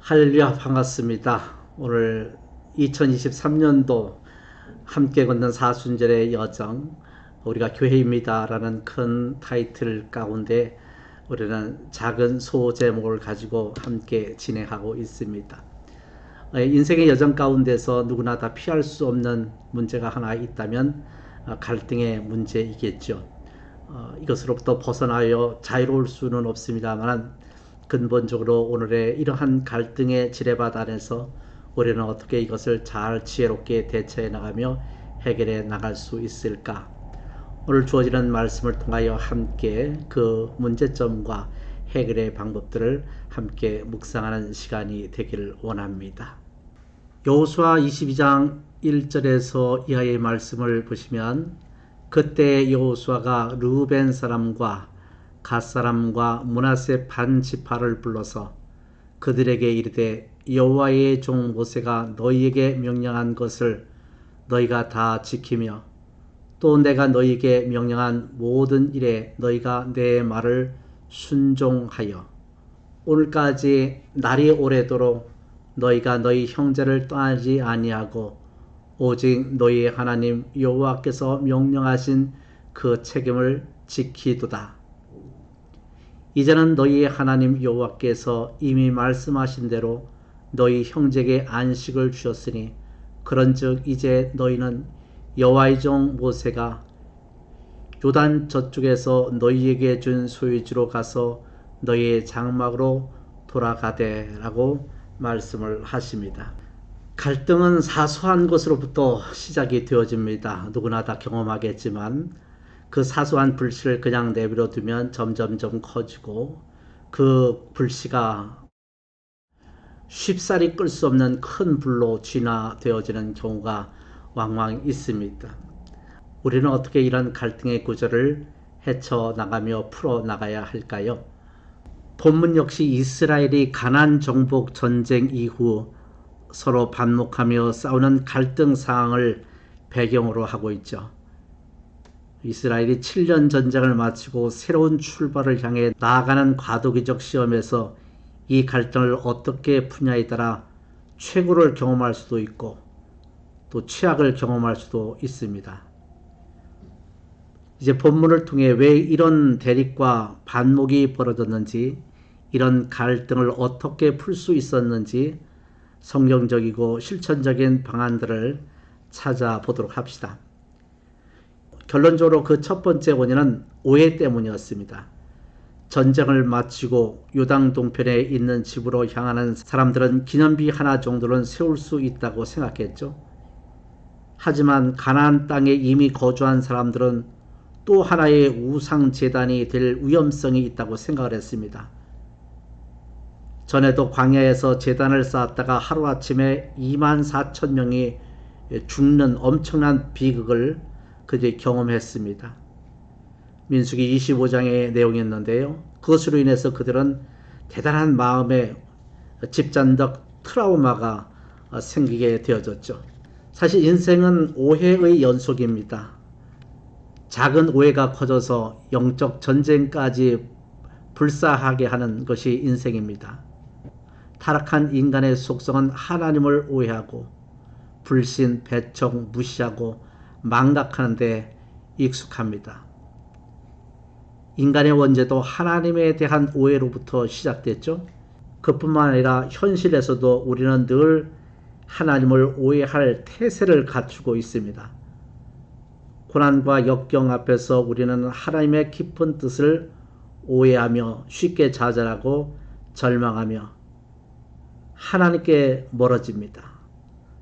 할렐루야, 반갑습니다. 오늘 2023년도 함께 걷는 사순절의 여정, 우리가 교회입니다 라는 큰 타이틀 가운데 우리는 작은 소제목을 가지고 함께 진행하고 있습니다. 인생의 여정 가운데서 누구나 다 피할 수 없는 문제가 하나 있다면 갈등의 문제이겠죠. 이것으로부터 벗어나여 자유로울 수는 없습니다만 근본적으로 오늘의 이러한 갈등의 지뢰밭 안에서 우리는 어떻게 이것을 잘 지혜롭게 대처해 나가며 해결해 나갈 수 있을까? 오늘 주어지는 말씀을 통하여 함께 그 문제점과 해결의 방법들을 함께 묵상하는 시간이 되기를 원합니다. 여호수아 22장 1절에서 이하의 말씀을 보시면, 그때 여호수아가 르우벤 사람과 갓 사람과 므낫세 반 지파를 불러서 그들에게 이르되, 여호와의 종 모세가 너희에게 명령한 것을 너희가 다 지키며 또 내가 너희에게 명령한 모든 일에 너희가 내 말을 순종하여 오늘까지 날이 오래도록 너희가 너희 형제를 떠나지 아니하고 오직 너희의 하나님 여호와께서 명령하신 그 책임을 지키도다. 이제는 너희의 하나님 여호와께서 이미 말씀하신 대로 너희 형제에게 안식을 주셨으니 그런즉 이제 너희는 여호와의 종 모세가 요단 저쪽에서 너희에게 준 소유지로 가서 너희의 장막으로 돌아가되 라고 말씀을 하십니다. 갈등은 사소한 것으로부터 시작이 되어집니다. 누구나 다 경험하겠지만 그 사소한 불씨를 그냥 내버려 두면 점점점 커지고 그 불씨가 쉽사리 끌 수 없는 큰 불로 진화되어지는 경우가 왕왕 있습니다. 우리는 어떻게 이런 갈등의 구조를 헤쳐나가며 풀어나가야 할까요? 본문 역시 이스라엘이 가나안 정복 전쟁 이후 서로 반목하며 싸우는 갈등 상황을 배경으로 하고 있죠. 이스라엘이 7년 전쟁을 마치고 새로운 출발을 향해 나아가는 과도기적 시험에서 이 갈등을 어떻게 푸냐에 따라 최고를 경험할 수도 있고 또 최악을 경험할 수도 있습니다. 이제 본문을 통해 왜 이런 대립과 반목이 벌어졌는지, 이런 갈등을 어떻게 풀 수 있었는지 성경적이고 실천적인 방안들을 찾아보도록 합시다. 결론적으로 그 첫 번째 원인은 오해 때문이었습니다. 전쟁을 마치고 요단 동편에 있는 집으로 향하는 사람들은 기념비 하나 정도는 세울 수 있다고 생각했죠. 하지만 가나안 땅에 이미 거주한 사람들은 또 하나의 우상 제단이 될 위험성이 있다고 생각을 했습니다. 전에도 광야에서 제단을 쌓았다가 하루아침에 24,000명이 죽는 엄청난 비극을 그들이 경험했습니다. 민수기 25장의 내용이었는데요. 그것으로 인해서 그들은 대단한 마음의 집단적 트라우마가 생기게 되어졌죠. 사실 인생은 오해의 연속입니다. 작은 오해가 커져서 영적 전쟁까지 불사하게 하는 것이 인생입니다. 타락한 인간의 속성은 하나님을 오해하고 불신, 배척, 무시하고 망각하는 데 익숙합니다. 인간의 원죄도 하나님에 대한 오해로부터 시작됐죠. 그뿐만 아니라 현실에서도 우리는 늘 하나님을 오해할 태세를 갖추고 있습니다. 고난과 역경 앞에서 우리는 하나님의 깊은 뜻을 오해하며 쉽게 좌절하고 절망하며 하나님께 멀어집니다.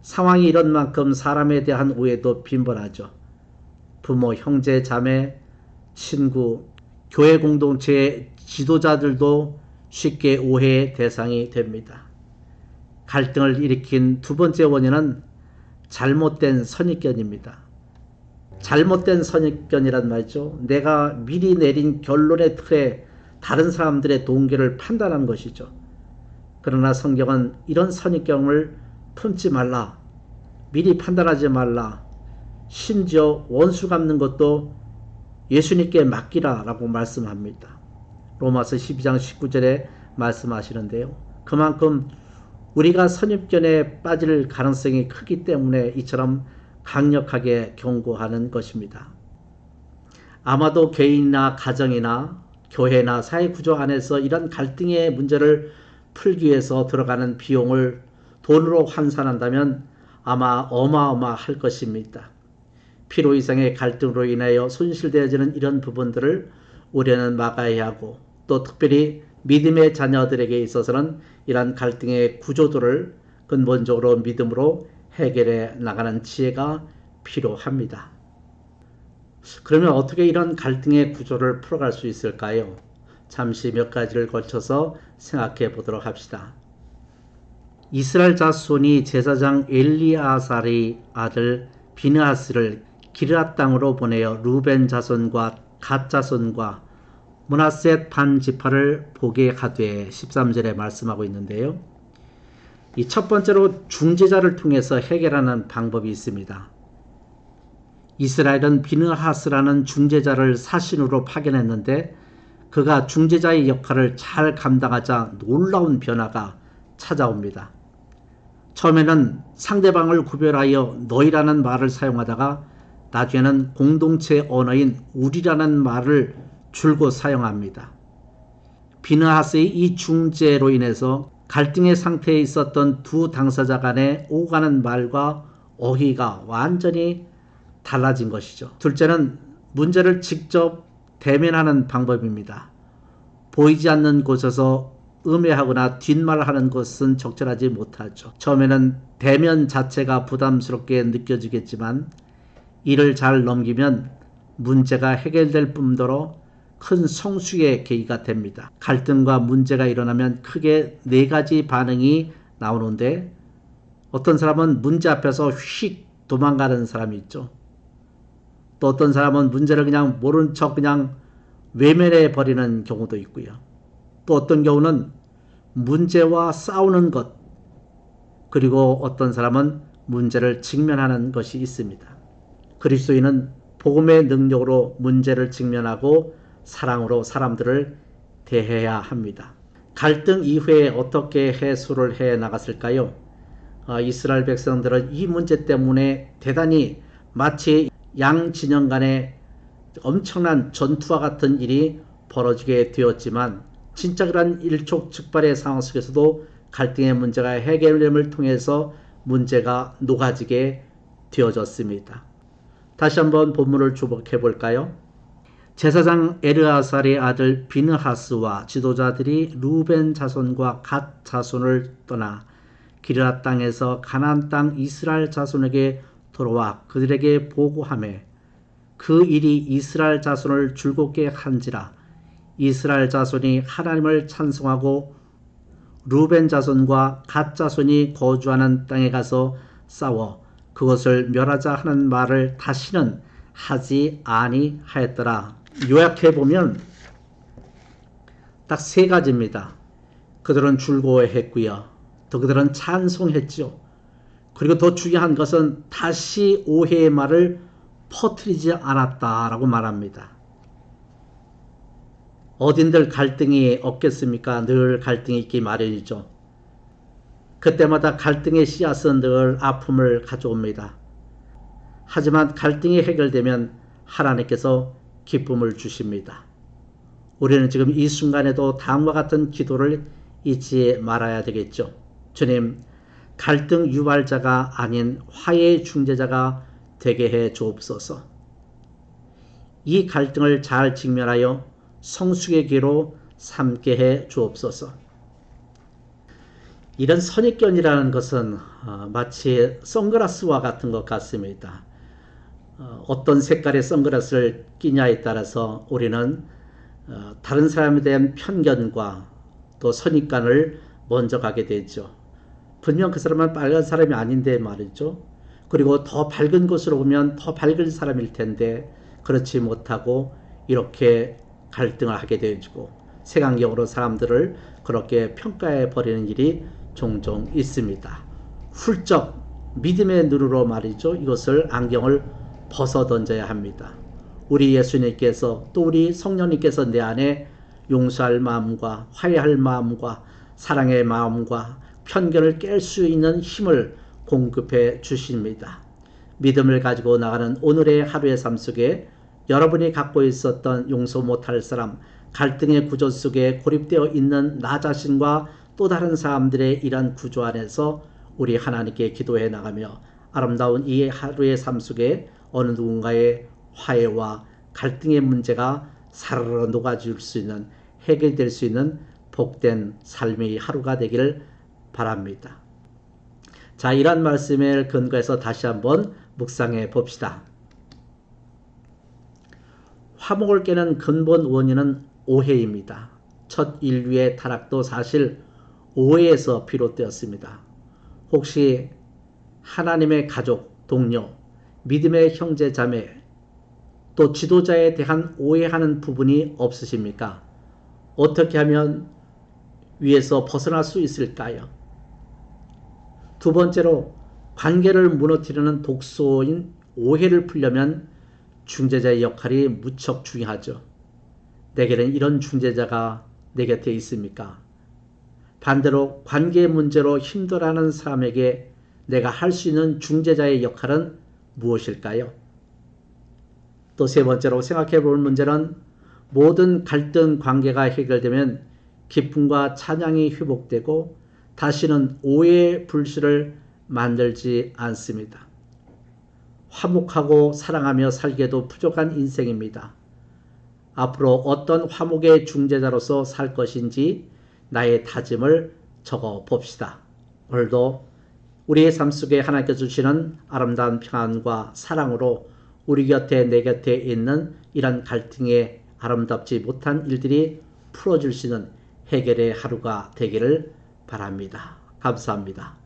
상황이 이런 만큼 사람에 대한 오해도 빈번하죠. 부모, 형제, 자매, 친구, 교회 공동체의 지도자들도 쉽게 오해의 대상이 됩니다. 갈등을 일으킨 두 번째 원인은 잘못된 선입견입니다. 잘못된 선입견이란 말이죠. 내가 미리 내린 결론의 틀에 다른 사람들의 동기를 판단한 것이죠. 그러나 성경은 이런 선입견을 품지 말라, 미리 판단하지 말라, 심지어 원수 갚는 것도 예수님께 맡기라 라고 말씀합니다. 로마서 12장 19절에 말씀하시는데요. 그만큼 우리가 선입견에 빠질 가능성이 크기 때문에 이처럼 강력하게 경고하는 것입니다. 아마도 개인이나 가정이나 교회나 사회구조 안에서 이런 갈등의 문제를 풀기 위해서 들어가는 비용을 돈으로 환산한다면 아마 어마어마할 것입니다. 필요 이상의 갈등으로 인하여 손실되어지는 이런 부분들을 우리는 막아야 하고, 또 특별히 믿음의 자녀들에게 있어서는 이러한 갈등의 구조도를 근본적으로 믿음으로 해결해 나가는 지혜가 필요합니다. 그러면 어떻게 이런 갈등의 구조를 풀어갈 수 있을까요? 잠시 몇 가지를 걸쳐서 생각해 보도록 합시다. 이스라엘 자손이 제사장 엘리아살의 아들 비느하스를 기르앗 땅으로 보내어 루벤 자손과 갓 자손과 므낫셋 반 지파를 보게 하되 13절에 말씀하고 있는데요. 이 첫 번째로 중재자를 통해서 해결하는 방법이 있습니다. 이스라엘은 비느하스라는 중재자를 사신으로 파견했는데 그가 중재자의 역할을 잘 감당하자 놀라운 변화가 찾아옵니다. 처음에는 상대방을 구별하여 너희라는 말을 사용하다가 나중에는 공동체 언어인 우리라는 말을 줄곧 사용합니다. 비느하스의 이 중재로 인해서 갈등의 상태에 있었던 두 당사자 간의 오가는 말과 어휘가 완전히 달라진 것이죠. 둘째는 문제를 직접 대면하는 방법입니다. 보이지 않는 곳에서 음해하거나 뒷말하는 것은 적절하지 못하죠. 처음에는 대면 자체가 부담스럽게 느껴지겠지만 이를 잘 넘기면 문제가 해결될 뿐더러 큰 성숙의 계기가 됩니다. 갈등과 문제가 일어나면 크게 네 가지 반응이 나오는데, 어떤 사람은 문제 앞에서 휙 도망가는 사람이 있죠. 또 어떤 사람은 문제를 그냥 모른 척 그냥 외면해 버리는 경우도 있고요. 또 어떤 경우는 문제와 싸우는 것, 그리고 어떤 사람은 문제를 직면하는 것이 있습니다. 그리스도인은 복음의 능력으로 문제를 직면하고 사랑으로 사람들을 대해야 합니다. 갈등 이후에 어떻게 해소를 해 나갔을까요? 이스라엘 백성들은 이 문제 때문에 대단히 마치 양 진영 간에 엄청난 전투와 같은 일이 벌어지게 되었지만, 진짜 그런 일촉즉발의 상황 속에서도 갈등의 문제가 해결됨을 통해서 문제가 녹아지게 되어졌습니다. 다시 한번 본문을 주목해 볼까요? 제사장 엘르아살의 아들 비느하스와 지도자들이 루벤 자손과 갓 자손을 떠나 기르앗 땅에서 가나안 땅 이스라엘 자손에게 돌아와 그들에게 보고하매 그 일이 이스라엘 자손을 즐겁게 한지라. 이스라엘 자손이 하나님을 찬송하고 루벤 자손과 갓 자손이 거주하는 땅에 가서 싸워 그것을 멸하자 하는 말을 다시는 하지 아니하였더라. 요약해보면 딱 세 가지입니다. 그들은 즐거워했고요. 또 그들은 찬송했죠. 그리고 더 중요한 것은 다시 오해의 말을 퍼뜨리지 않았다라고 말합니다. 어딘들 갈등이 없겠습니까? 늘 갈등이 있기 마련이죠. 그때마다 갈등의 씨앗은 늘 아픔을 가져옵니다. 하지만 갈등이 해결되면 하나님께서 기쁨을 주십니다. 우리는 지금 이 순간에도 다음과 같은 기도를 잊지 말아야 되겠죠. 주님, 갈등 유발자가 아닌 화해의 중재자가 되게 해 주옵소서. 이 갈등을 잘 직면하여 성숙의 기로 삼게 해 주옵소서. 이런 선입견이라는 것은 마치 선글라스와 같은 것 같습니다. 어떤 색깔의 선글라스를 끼냐에 따라서 우리는 다른 사람에 대한 편견과 또 선입관을 먼저 가게 되죠. 분명 그 사람은 빨간 사람이 아닌데 말이죠. 그리고 더 밝은 곳으로 보면 더 밝은 사람일 텐데 그렇지 못하고 이렇게 갈등을 하게 되어지고 색안경으로 사람들을 그렇게 평가해 버리는 일이 종종 있습니다. 훌쩍 믿음의 눈으로 말이죠. 이것을 안경을 벗어 던져야 합니다. 우리 예수님께서 또 우리 성령님께서 내 안에 용서할 마음과 화해할 마음과 사랑의 마음과 편견을 깰 수 있는 힘을 공급해 주십니다. 믿음을 가지고 나가는 오늘의 하루의 삶 속에 여러분이 갖고 있었던 용서 못할 사람, 갈등의 구조 속에 고립되어 있는 나 자신과 또 다른 사람들의 이런 구조 안에서 우리 하나님께 기도해 나가며 아름다운 이 하루의 삶 속에 어느 누군가의 화해와 갈등의 문제가 사르르 녹아줄 수 있는, 해결될 수 있는 복된 삶의 하루가 되기를 바랍니다. 자, 이런 말씀을 근거해서 다시 한번 묵상해 봅시다. 화목을 깨는 근본 원인은 오해입니다. 첫 인류의 타락도 사실 오해에서 비롯되었습니다. 혹시 하나님의 가족, 동료, 믿음의 형제 자매, 또 지도자에 대한 오해하는 부분이 없으십니까? 어떻게 하면 위에서 벗어날 수 있을까요? 두 번째로 관계를 무너뜨리는 독소인 오해를 풀려면 중재자의 역할이 무척 중요하죠. 내게는 이런 중재자가 내 곁에 있습니까? 반대로 관계 문제로 힘들어하는 사람에게 내가 할 수 있는 중재자의 역할은 무엇일까요? 또 세 번째로 생각해 볼 문제는 모든 갈등 관계가 해결되면 기쁨과 찬양이 회복되고 다시는 오해의 불씨를 만들지 않습니다. 화목하고 사랑하며 살기에도 부족한 인생입니다. 앞으로 어떤 화목의 중재자로서 살 것인지 나의 다짐을 적어 봅시다. 오늘도 우리의 삶 속에 하나님께서 주시는 아름다운 평안과 사랑으로 우리 곁에 내 곁에 있는 이런 갈등의 아름답지 못한 일들이 풀어줄 수 있는 해결의 하루가 되기를 바랍니다. 감사합니다.